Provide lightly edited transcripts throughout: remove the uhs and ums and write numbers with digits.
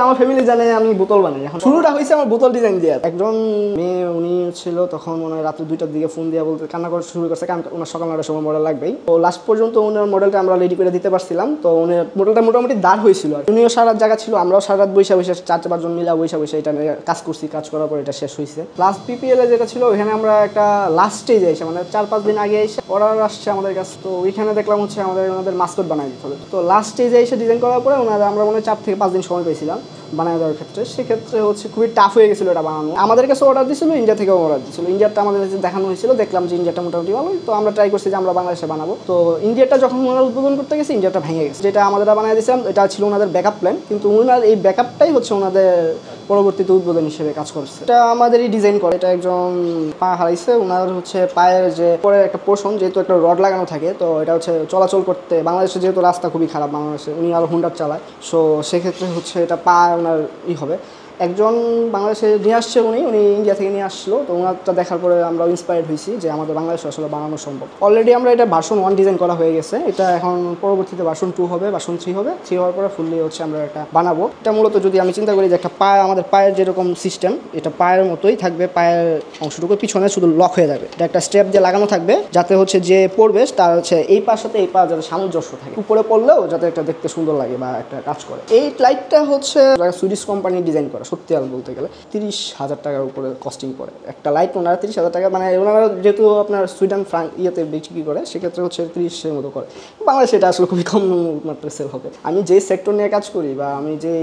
আমার ফ্যামিলি জানে আমি বোতল বানাই। এখন শুরুটা হয়েছে আমার বোতল ডিজাইন দিয়ে। একজন মেয়ে উনি ছিল তখন মনে হয় রাত্রে 2টার দিকে ফোন দিয়ে বলতে কান্না করে শুরু করছে, কারণ ওনার সকাল 9টার সময় মডেল লাগবেই। তো লাস্ট পর্যন্ত ওনার মডেলটা আমরা রেডি করে দিতে পারছিলাম। তো উনি মডেলটা মোটামুটি দাঁড় হয়েছিল আর উনিও সারা রাত জায়গা ছিল, আমরাও সারা রাত বৈশা 4-5 জন মিলা বৈশা এটা নিয়ে কাজ করছি। কাজ করার পর এটা শেষ হয়েছে। লাস্ট পিপিএল এ যেটা ছিল ওইখানে আমরা একটা লাস্ট স্টেজে এসে মানে 4-5 দিন আগে এসে অর্ডার আসছে আমাদের কাছে। তো ওইখানে দেখলাম হচ্ছে ওনাদের মাস্কট বানাই দিতে হবে। তো লাস্ট স্টেজে এসে ডিজাইন করার পরে আমরা মনে হয় 4 থেকে 5 দিন সময় পেয়েছিলাম বানায় দেওয়ার ক্ষেত্রে। সেক্ষেত্রে হচ্ছে খুবই টাফ হয়ে গেছিলো এটা বানানো। আমাদের কাছে অর্ডার দিয়েছিল, ইন্ডিয়া থেকেও অর্ডার দিয়েছিল। ইন্ডিয়াটা আমাদের কাছে দেখানো হয়েছিল, দেখলাম যে ইন্ডিয়াটা মোটামুটি ভালো। তো আমরা ট্রাই করছি যে আমরা বাংলাদেশে বানাবো। তো ইন্ডিয়াটা যখন ওনারা উদ্বোধন করতে গেছে ইন্ডিয়াটা ভেঙে গেছে। যেটা আমাদের বানিয়ে দিয়েছিলাম এটা ছিল ওনাদের ব্যাকআপ প্ল্যান, কিন্তু ওনার এই ব্যাকআপটাই হচ্ছে ওনাদের পরবর্তীতে উদ্বোধন হিসেবে কাজ করছে। এটা আমাদেরই ডিজাইন করে। এটা একজন পা হারাইছে, ওনার হচ্ছে পায়ের যে পরে একটা পোর্শন, যেহেতু একটা রড লাগানো থাকে, তো এটা হচ্ছে চলাচল করতে বাংলাদেশে যেহেতু রাস্তা খুবই খারাপ, বাংলাদেশে উনি আরও হুন্ডার চালায়। সো সেক্ষেত্রে হচ্ছে এটা পা ওনার হবে। একজন বাংলাদেশে নিয়ে আসছে, উনি ইন্ডিয়া থেকে নিয়ে আসলো। তো ওনারটা দেখার পরে আমরা ইন্সপায়ার্ড হয়েছি যে আমাদের বাংলাদেশে আসলে বানানো সম্ভব। অলরেডি আমরা এটা ভার্সন 1 ডিজাইন করা হয়ে গেছে। এটা এখন পরবর্তীতে ভার্সন 2 হবে, ভার্সন 3 হবে। 3 হওয়ার পরে ফুললি হচ্ছে আমরা এটা বানাবো। এটা মূলত যদি আমি চিন্তা করি যে একটা পা, আমাদের পায়ের যেরকম সিস্টেম, এটা পায়ের মতোই থাকবে। পায়ের অংশটুকু পিছনে শুধু লক হয়ে যাবে। এটা একটা স্টেপ দিয়ে লাগানো থাকবে যাতে হচ্ছে যে পড়বে তার হচ্ছে এই পার সাথে এই পা যাতে সামঞ্জস্য থাকে, উপরে পড়লেও যাতে একটা দেখতে সুন্দর লাগে বা একটা কাজ করে। এই লাইটটা হচ্ছে সুইডিশ কোম্পানি ডিজাইন করা। সত্যি আর বলতে গেলে 30,000 টাকার উপরে কস্টিং পড়ে একটা লাইট। ওনারা 30,000 টাকা, মানে ওনারা যেহেতু আপনার সুইডেন ফ্রাঙ্ক ইয়েতে বিক্রি করে, সেক্ষেত্রে হচ্ছে 30-এর মতো করে। বাংলাদেশে এটা আসলে খুবই কম মাত্রায় সেল হবে। আমি যে সেক্টর নিয়ে কাজ করি বা আমি যে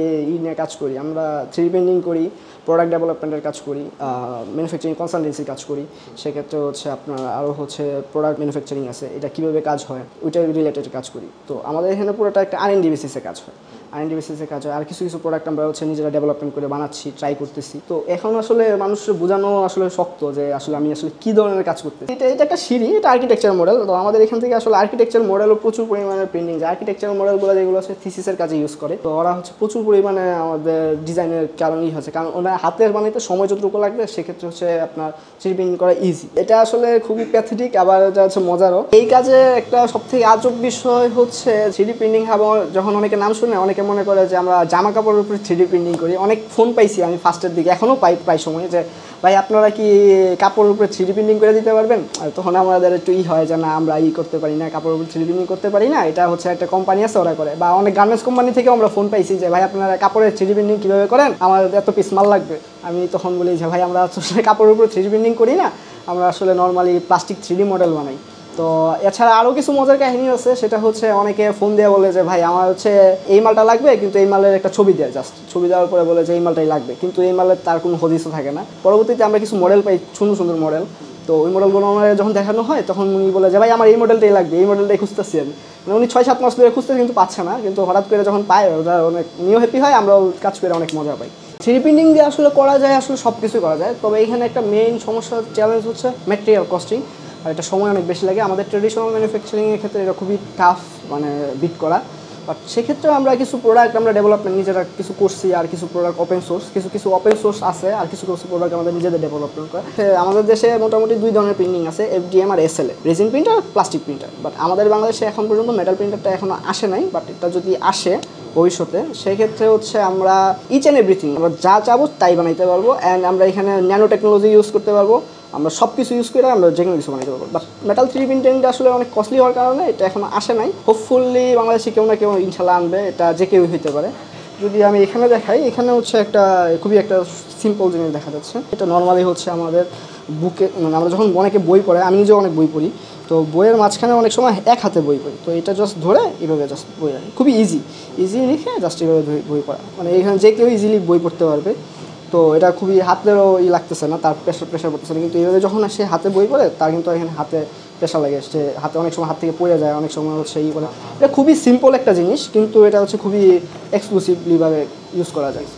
নিয়ে কাজ করি, আমরা 3D প্রিন্টিং করি, প্রোডাক্ট ডেভেলপমেন্টের কাজ করি, ম্যানুফ্যাকচারিং কনসালটেন্সির কাজ করি। সেক্ষেত্রে হচ্ছে আপনার আরও হচ্ছে প্রোডাক্ট ম্যানুফ্যাকচারিং আছে, এটা কীভাবে কাজ হয় ওইটা রিলেটেড কাজ করি। তো আমাদের এখানে পুরোটা একটা R&D বেসিসে কাজ হয়। R&D বেসিসে কাজ হয়। আর কিছু প্রোডাক্ট আমরা হচ্ছে নিজেরা ডেভেলপমেন্ট করে বানাচ্ছি, ট্রাই করতেছি। তো এখন আসলে মানুষের বোঝানো আসলে শক্ত যে আসলে আমি আসলে কী ধরনের কাজ করতেছি। এটা একটা সিঁড়ি, এটা আর্কিটেকচার মডেল। তো আমাদের এখান থেকে আসলে আর্কিটেকচার মডেলও প্রচুর পরিমাণে প্রিন্টিং যায়। আর্কিটেকচার মডেলগুলো যেগুলো আছে থিসিসের কাজে ইউজ করে, তো ওরা হচ্ছে প্রচুর পরিমাণে আমাদের ডিজাইনের কারণেই হচ্ছে, কারণ ওরা হাতের বানাইতে সময় যতটুকু লাগবে সেক্ষেত্রে হচ্ছে আপনার 3D প্রিন্টিং করা ইজি। এটা আসলে খুবই প্যাথেটিক, আবার এটা হচ্ছে মজারও। এই কাজে একটা সবথেকে আজব বিষয় হচ্ছে 3D প্রিন্টিং হবে যখন অনেকে নাম শুনে অনেকে মনে করে যে আমরা জামা কাপড়ের উপরে 3D প্রিন্টিং করি। অনেক ফোন পাইছি আমি ফার্স্টের দিকে, এখনও পাই প্রায় সময়, যে ভাই আপনারা কি কাপড়ের উপরে 3D প্রিন্টিং করে দিতে পারবেন? আর তখন আমাদের একটু হয় যে না, আমরা করতে পারি না, কাপড়ের উপরে 3D প্রিন্টিং করতে পারি না। এটা হচ্ছে একটা কোম্পানি আছে ওরা করে, বা অনেক গার্মেন্টস কোম্পানি থেকেও আমরা ফোন পাইছি যে ভাই আপনারা কাপড়ের 3D প্রিন্টিং কীভাবে করেন, আমার এত পিস মাল লাগবে। আমি তখন বলি যে ভাই আমরা আসলে কাপড়ের উপরে 3D প্রিন্টিং করি না, আমরা আসলে নর্মালি প্লাস্টিক 3D মডেল বানাই। তো এছাড়া আরও কিছু মজার কাহিনী আছে, সেটা হচ্ছে অনেকে ফোন দিয়ে বলে যে ভাই আমার হচ্ছে এই মালটা লাগবে, কিন্তু এই মালের একটা ছবি দেয়, জাস্ট ছবি দেওয়ার পরে বলে যে এই মালটাই লাগবে, কিন্তু এই মালের তার কোনো হদিসও থাকে না। পরবর্তীতে আমরা কিছু মডেল পাই, সুন্দর সুন্দর মডেল। তো ওই মডেলগুলো আমার যখন দেখানো হয় তখন উনি বলে যে ভাই আমার এই মডেলটাই লাগবে, এই মডেলটাই খুঁজতেছি আমি। মানে উনি 6-7 মাস ধরে খুঁজতে কিন্তু পাচ্ছে না, কিন্তু হঠাৎ করে যখন পায় ওরা অনেক উনিও হ্যাপি হয়, আমরাও কাজ করে অনেক মজা পাই। 3D প্রিন্টিং দিয়ে আসলে করা যায়, আসলে সব কিছুই করা যায়। তবে এখানে একটা মেইন সমস্যা চ্যালেঞ্জ হচ্ছে ম্যাটেরিয়াল কস্টিং, আর এটা সময় অনেক বেশি লাগে। আমাদের ট্রেডিশনাল ম্যানুফ্যাকচারিংয়ের ক্ষেত্রে এটা খুবই টাফ মানে বিট করা। বাট সেক্ষেত্রে আমরা কিছু প্রোডাক্ট আমরা ডেভেলপমেন্ট নিজেরা কিছু করছি, আর কিছু প্রোডাক্ট ওপেন সোর্স, কিছু ওপেন সোর্স আছে, আর কিছু প্রোডাক্ট আমাদের নিজেদের ডেভেলপমেন্ট করে। আমাদের দেশে মোটামুটি 2 ধরনের প্রিন্টিং আছে, FDM আর SLA, resin printer, plastic printer. But আমাদের বাংলাদেশে এখন পর্যন্ত মেটাল প্রিন্টারটা এখনও আসে নাই। বাট এটা যদি আসে ভবিষ্যতে, সেক্ষেত্রে হচ্ছে আমরা ইচ অ্যান্ড এভরিথিং আমরা যা চাবো তাই বানাইতে পারবো। অ্যান্ড আমরা এখানে ন্যানো টেকনোলজি ইউজ করতে পারবো, আমরা সব কিছু ইউজ করে আমরা যে কোনো কিছু বানাইতে পারবো। বাট মেটাল 3D প্রিন্টিংটা আসলে অনেক কস্টলি হওয়ার কারণে এটা এখনো আসে নাই। হোপফুলি বাংলাদেশে কেউ না কেউ ইনশাল্লাহ আনবে, এটা যে কেউই হইতে পারে। যদি আমি এখানে দেখাই, এখানে হচ্ছে একটা খুবই একটা সিম্পল জিনিস দেখা যাচ্ছে। এটা নর্মালি হচ্ছে আমাদের বুকে, মানে আমরা যখন অনেকে বই পড়ে, আমি নিজেও অনেক বই পড়ি, তো বইয়ের মাঝখানে অনেক সময় এক হাতে বই পড়ি। তো এটা জাস্ট ধরে এভাবে জাস্ট বই রাখি, খুবই ইজি লিখে জাস্ট এভাবে বই পড়া, মানে এখানে যে কেউ ইজিলি বই পড়তে পারবে। তো এটা খুবই হাতেরও লাগতেছে না, তার প্রেশার পড়তেছে না। কিন্তু এইভাবে যখন সে হাতে বই পড়ে তার কিন্তু এখানে হাতে প্রেশার লাগে, সে হাতে অনেক সময় হাত থেকে পড়ে যায়, অনেক সময় হচ্ছে বলে। এটা খুবই সিম্পল একটা জিনিস, কিন্তু এটা হচ্ছে খুবই এক্সক্লুসিভলিভাবে ইউজ করা যায়।